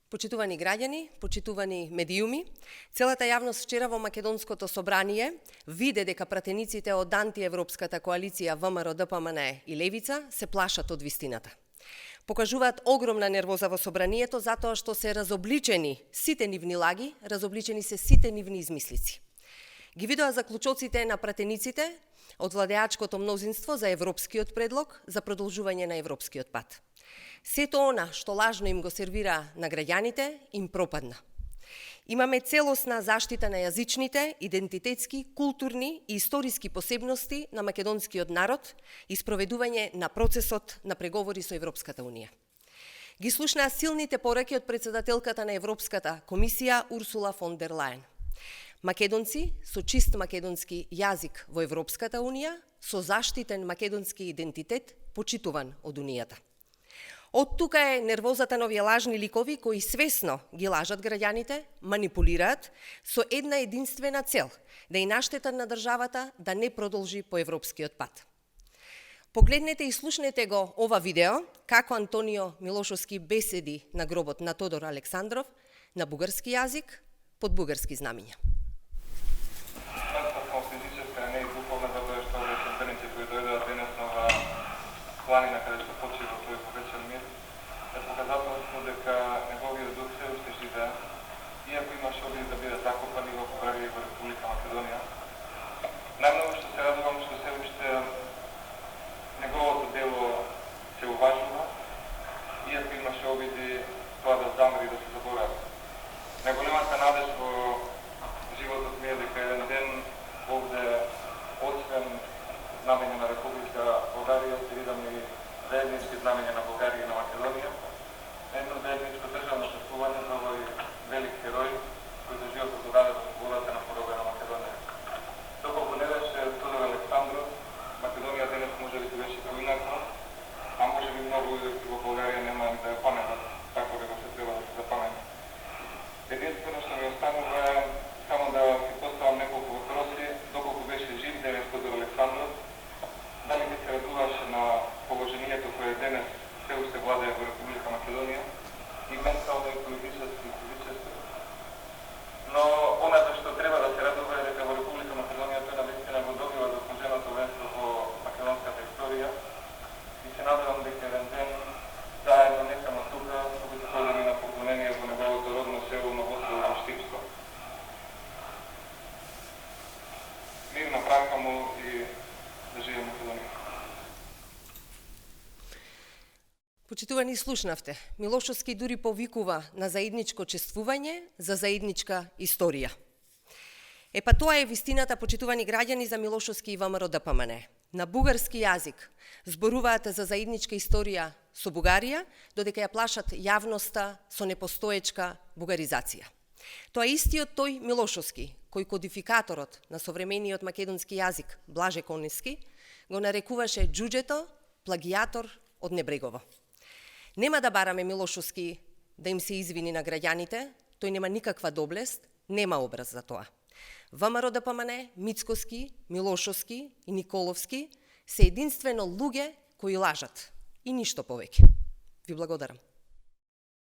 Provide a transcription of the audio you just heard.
Почитувани граѓани, почитувани медиуми, целата јавност вчера во Македонското собрание виде дека пратениците од антиевропската коалиција ВМРО, ДПМН и Левица се плашат од вистината. Покажуваат огромна нервоза во собранието затоа што се разобличени сите нивни лаги, разобличени се сите нивни измислици. Ги видоа заклучоците на пратениците од владеачкото мнозинство за европскиот предлог за продолжување на европскиот пат. Сето она што лажно им го сервира на граѓаните им пропадна. Имаме целосна заштита на јазичните, идентитетски, културни и историски посебности на македонскиот народ и спроведување на процесот на преговори со Европската Унија. Ги слушнаа силните пораки од председателката на Европската комисија Урсула фон дер Лајен. Македонци со чист македонски јазик во Европската Унија, со заштитен македонски идентитет, почитуван од Унијата. Од тука е нервозата на овие лажни ликови кои свесно ги лажат граѓаните, манипулираат со една единствена цел да и наштетат на државата да не продолжи по европскиот пат. Погледнете и слушнете го ова видео како Антонио Милошовски беседи на гробот на Тодор Александров на бугарски јазик под бугарски знамиња. Планина каде што почива тој повечен мир е показателство дека неговиот дух се уште живее, иако имаше обид да биде закопани во Бугарија и во Република Македонија. Најмногу што се радувам што се уште неговото дело се уважува, иако имаше обиди тоа да замри и да се заборави. Најголемата надеж во животот ми е дека еден ден овде, освен знамење на Република Бугарија, се видам и заеднички знамења на Бугарија и на Македонија, едно заедничко државно чествување за овој велик херој кој за животот го даде во слободата на порога на Македонија. Доколку не беше Тодор Александров, Македонија денес може би беше поинаку, а може би многу во Бугарија нема ни да ја паметат така како се треба да се запаметат. Единствено што ми останува е само да си поставам неколку въпроси, доколку беше жив денес Тодор Александров, дали би се радуваше на положението кое денес се уште владее во Република Македонија и ментално и политички и физички. Но оната што треба да се радува е дека во Република Македонија тој навистина го добива заслуженото венство во македонската историја и се надевам дека еден ден заедно некамо тука ќе се ходиме на поклонение во неговото родно село Новосело во Штипско. Мир на прака му и да живе Македонија. Почитувани, слушнавте. Милошовски дури повикува на заедничко чествување за заедничка историја. Па тоа е вистината, почитувани граѓани, за Милошовски и ВМРО ДПМН. На бугарски јазик зборуваат за заедничка историја со Бугарија, додека ја плашат јавноста со непостоечка бугаризација. Тоа е истиот тој Милошовски, кој кодификаторот на современиот македонски јазик Блаже Конески го нарекуваше џуџето, плагијатор од Небрегово. Нема да бараме Милошовски да им се извини на граѓаните, тој нема никаква доблест, нема образ за тоа. ВМРО ДПМН, Мицкоски, Милошовски и Николовски се единствено луѓе кои лажат и ништо повеќе. Ви благодарам.